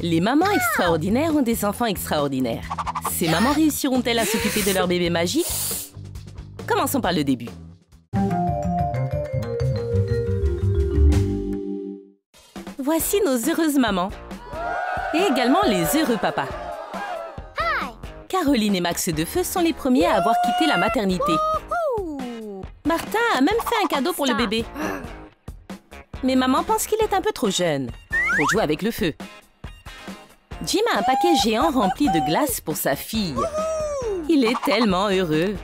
Les mamans extraordinaires ont des enfants extraordinaires. Ces mamans réussiront-elles à s'occuper de leur bébé magique? Commençons par le début. Voici nos heureuses mamans. Et également les heureux papas. Caroline et Max de Feu sont les premiers à avoir quitté la maternité. Martin a même fait un cadeau pour le bébé. Mais maman pense qu'il est un peu trop jeune pour jouer avec le feu. Jim a un paquet géant rempli de glace pour sa fille. Il est tellement heureux.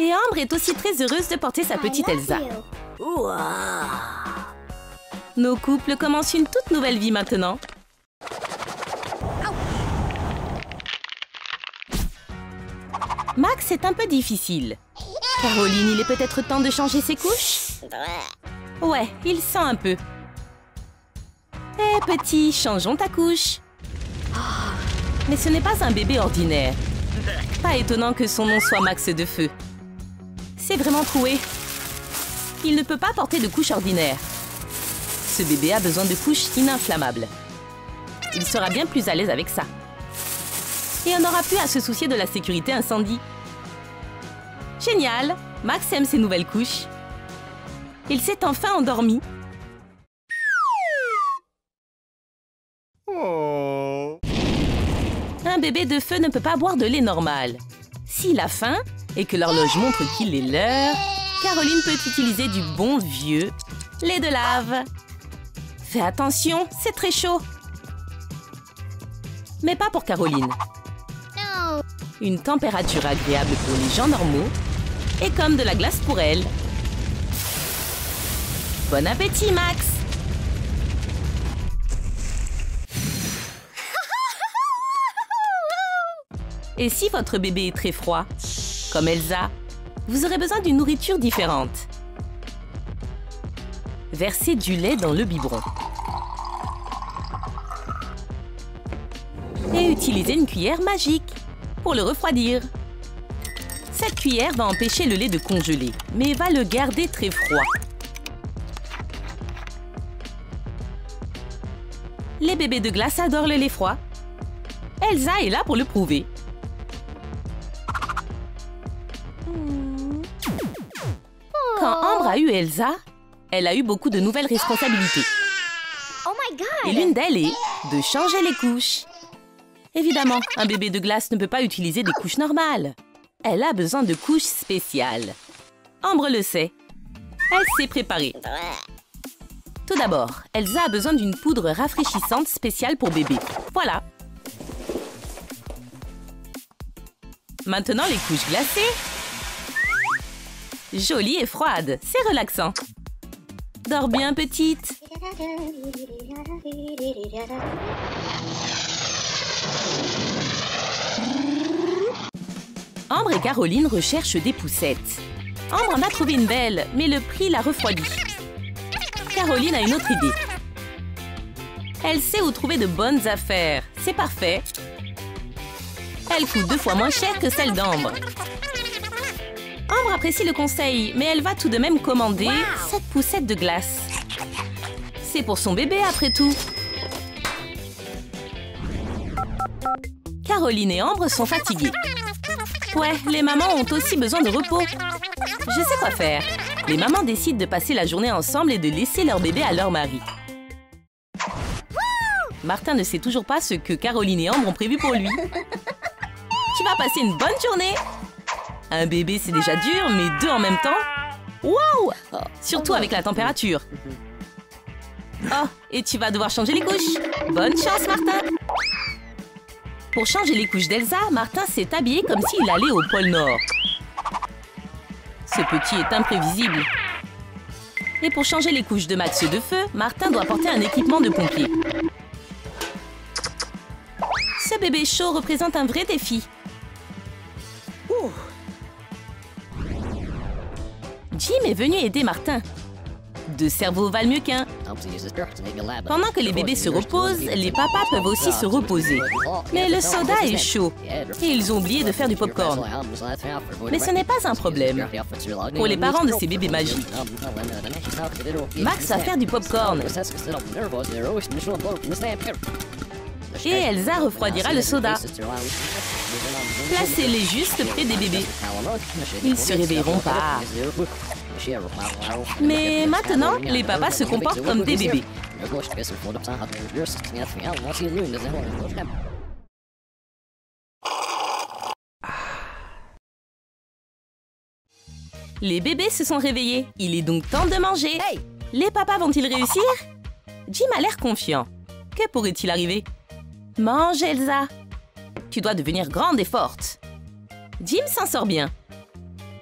Et Ambre est aussi très heureuse de porter sa petite Elsa. Nos couples commencent une toute nouvelle vie maintenant. Max est un peu difficile. Caroline, il est peut-être temps de changer ses couches? Ouais, il sent un peu. Eh petit, changeons ta couche. Mais ce n'est pas un bébé ordinaire. Pas étonnant que son nom soit Max de Feu. C'est vraiment troué. Il ne peut pas porter de couche ordinaire. Ce bébé a besoin de couches ininflammables. Il sera bien plus à l'aise avec ça. Et on n'aura plus à se soucier de la sécurité incendie. Génial! Max aime ses nouvelles couches. Il s'est enfin endormi. Un bébé de feu ne peut pas boire de lait normal. S'il a faim et que l'horloge montre qu'il est l'heure, Caroline peut utiliser du bon vieux lait de lave. Fais attention, c'est très chaud. Mais pas pour Caroline. Une température agréable pour les gens normaux et comme de la glace pour elle. Bon appétit, Max! Et si votre bébé est très froid, comme Elsa, vous aurez besoin d'une nourriture différente. Versez du lait dans le biberon. Et utilisez une cuillère magique pour le refroidir. Cette cuillère va empêcher le lait de congeler, mais va le garder très froid. Les bébés de glace adorent le lait froid. Elsa est là pour le prouver. Quand Ambre a eu Elsa, elle a eu beaucoup de nouvelles responsabilités. Et l'une d'elles est de changer les couches. Évidemment, un bébé de glace ne peut pas utiliser des couches normales. Elle a besoin de couches spéciales. Ambre le sait. Elle s'est préparée. Tout d'abord, Elsa a besoin d'une poudre rafraîchissante spéciale pour bébé. Voilà. Maintenant, les couches glacées. Jolie et froide, c'est relaxant. Dors bien, petite. Ambre et Caroline recherchent des poussettes. Ambre en a trouvé une belle, mais le prix l'a refroidie. Caroline a une autre idée. Elle sait où trouver de bonnes affaires. C'est parfait. Elle coûte 2 fois moins cher que celle d'Ambre. Ambre apprécie le conseil, mais elle va tout de même commander cette poussette de glace. C'est pour son bébé, après tout. Caroline et Ambre sont fatiguées. Ouais, les mamans ont aussi besoin de repos. Je sais quoi faire. Les mamans décident de passer la journée ensemble et de laisser leur bébé à leur mari. Martin ne sait toujours pas ce que Caroline et Ambre ont prévu pour lui. Tu vas passer une bonne journée. Un bébé, c'est déjà dur, mais 2 en même temps. Wow! Surtout avec la température. Oh, et tu vas devoir changer les couches. Bonne chance, Martin! Pour changer les couches d'Elsa, Martin s'est habillé comme s'il allait au pôle Nord. Ce petit est imprévisible. Et pour changer les couches de Max de Feu, Martin doit porter un équipement de pompier. Ce bébé chaud représente un vrai défi. Jim est venu aider Martin. 2 cerveaux valent mieux qu'un. Pendant que les bébés se reposent, les papas peuvent aussi se reposer. Mais le soda est chaud et ils ont oublié de faire du popcorn. Mais ce n'est pas un problème pour les parents de ces bébés magiques. Max va faire du popcorn. Et Elsa refroidira le soda. Placez-les juste près des bébés. Ils se réveilleront pas. Mais maintenant, les papas se comportent comme des bébés. Les bébés se sont réveillés. Il est donc temps de manger. Les papas vont-ils réussir? Jim a l'air confiant. Que pourrait-il arriver? Mange, Elsa. Tu dois devenir grande et forte. Jim s'en sort bien.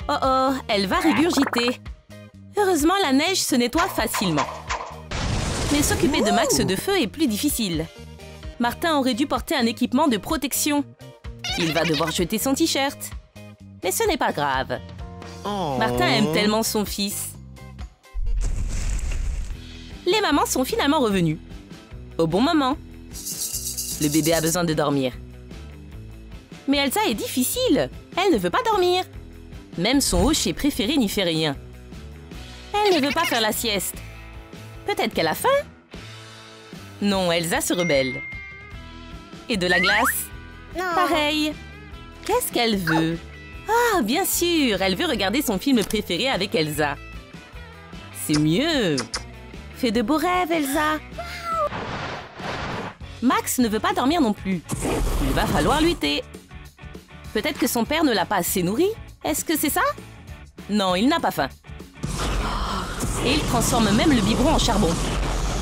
Oh oh, elle va régurgiter. Heureusement, la neige se nettoie facilement. Mais s'occuper de Max de feu est plus difficile. Martin aurait dû porter un équipement de protection. Il va devoir jeter son t-shirt. Mais ce n'est pas grave. Martin aime tellement son fils. Les mamans sont finalement revenues. Au bon moment. Le bébé a besoin de dormir. Mais Elsa est difficile. Elle ne veut pas dormir. Même son hocher préféré n'y fait rien. Elle ne veut pas faire la sieste. Peut-être qu'elle a faim? Non, Elsa se rebelle. Et de la glace? Pareil. Qu'est-ce qu'elle veut? Ah, bien sûr, elle veut regarder son film préféré avec Elsa. C'est mieux. Fais de beaux rêves, Elsa. Max ne veut pas dormir non plus. Il va falloir lutter. Peut-être que son père ne l'a pas assez nourri? Est-ce que c'est ça? Non, il n'a pas faim. Et il transforme même le biberon en charbon.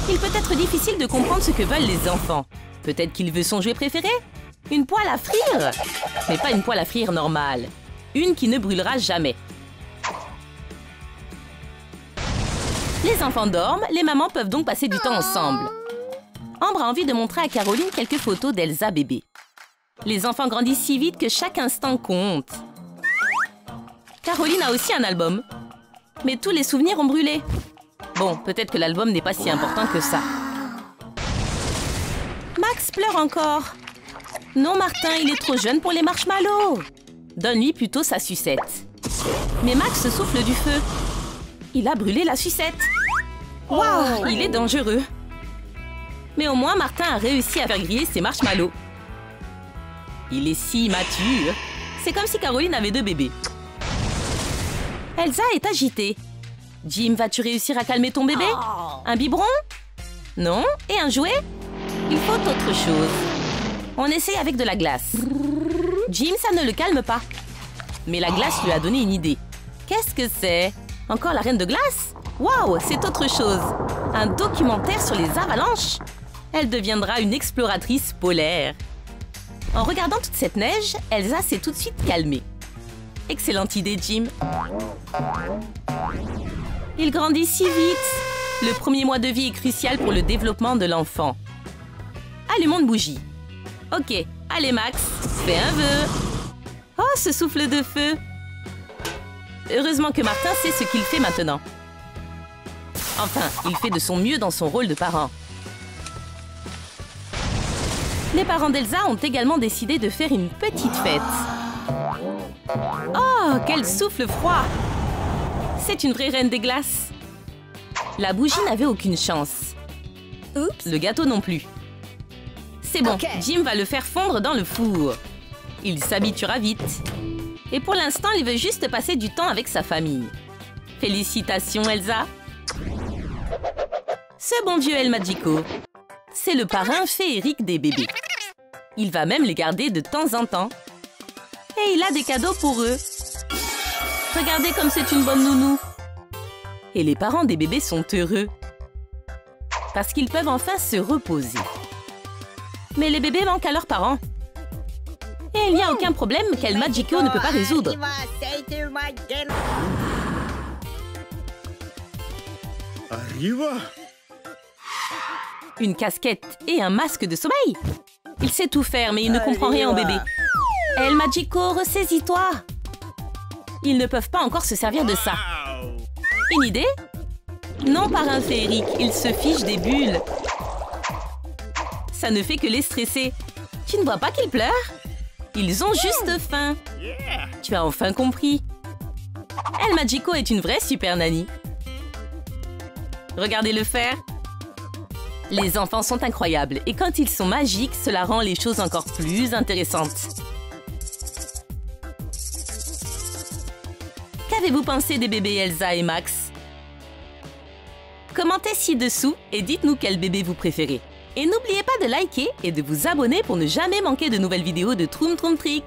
Il peut être difficile de comprendre ce que veulent les enfants. Peut-être qu'il veut son jouet préféré? Une poêle à frire? Mais pas une poêle à frire normale. Une qui ne brûlera jamais. Les enfants dorment, les mamans peuvent donc passer du temps ensemble. Ambre a envie de montrer à Caroline quelques photos d'Elsa bébé. Les enfants grandissent si vite que chaque instant compte. Caroline a aussi un album. Mais tous les souvenirs ont brûlé. Bon, peut-être que l'album n'est pas si important que ça. Max pleure encore. Non, Martin, il est trop jeune pour les marshmallows. Donne-lui plutôt sa sucette. Mais Max souffle du feu. Il a brûlé la sucette. Waouh, il est dangereux. Mais au moins, Martin a réussi à faire griller ses marshmallows. Il est si mature. C'est comme si Caroline avait 2 bébés. Elsa est agitée. Jim, vas-tu réussir à calmer ton bébé? Un biberon? Non? Et un jouet? Il faut autre chose. On essaie avec de la glace. Jim, ça ne le calme pas. Mais la glace lui a donné une idée. Qu'est-ce que c'est? Encore la reine de glace? Waouh, c'est autre chose. Un documentaire sur les avalanches. Elle deviendra une exploratrice polaire. En regardant toute cette neige, Elsa s'est tout de suite calmée. Excellente idée, Jim. Il grandit si vite. Le premier mois de vie est crucial pour le développement de l'enfant. Allumons une bougie. Ok, allez Max, fais un vœu. Oh, ce souffle de feu. Heureusement que Martin sait ce qu'il fait maintenant. Enfin, il fait de son mieux dans son rôle de parent. Les parents d'Elsa ont également décidé de faire une petite fête. Oh, quel souffle froid! C'est une vraie reine des glaces. La bougie n'avait aucune chance. Oups. Le gâteau non plus. C'est bon, Jim va le faire fondre dans le four. Il s'habituera vite. Et pour l'instant, il veut juste passer du temps avec sa famille. Félicitations, Elsa. Ce bon vieux El Magico, c'est le parrain féerique des bébés. Il va même les garder de temps en temps. Et il a des cadeaux pour eux. Regardez comme c'est une bonne nounou. Et les parents des bébés sont heureux. Parce qu'ils peuvent enfin se reposer. Mais les bébés manquent à leurs parents. Et il n'y a aucun problème qu'El Magico ne peut pas résoudre. Une casquette et un masque de sommeil. Il sait tout faire, mais il ne comprend rien au bébé. El Magico, ressaisis-toi. Ils ne peuvent pas encore se servir de ça. Une idée? Non, parrain féerique, il se fiche des bulles. Ça ne fait que les stresser. Tu ne vois pas qu'ils pleurent? Ils ont juste faim. Tu as enfin compris. El Magico est une vraie super nanny. Regardez-le faire. Les enfants sont incroyables et quand ils sont magiques, cela rend les choses encore plus intéressantes. Qu'avez-vous pensé des bébés Elsa et Max? Commentez ci-dessous et dites-nous quel bébé vous préférez. Et n'oubliez pas de liker et de vous abonner pour ne jamais manquer de nouvelles vidéos de Troom Troom Trick.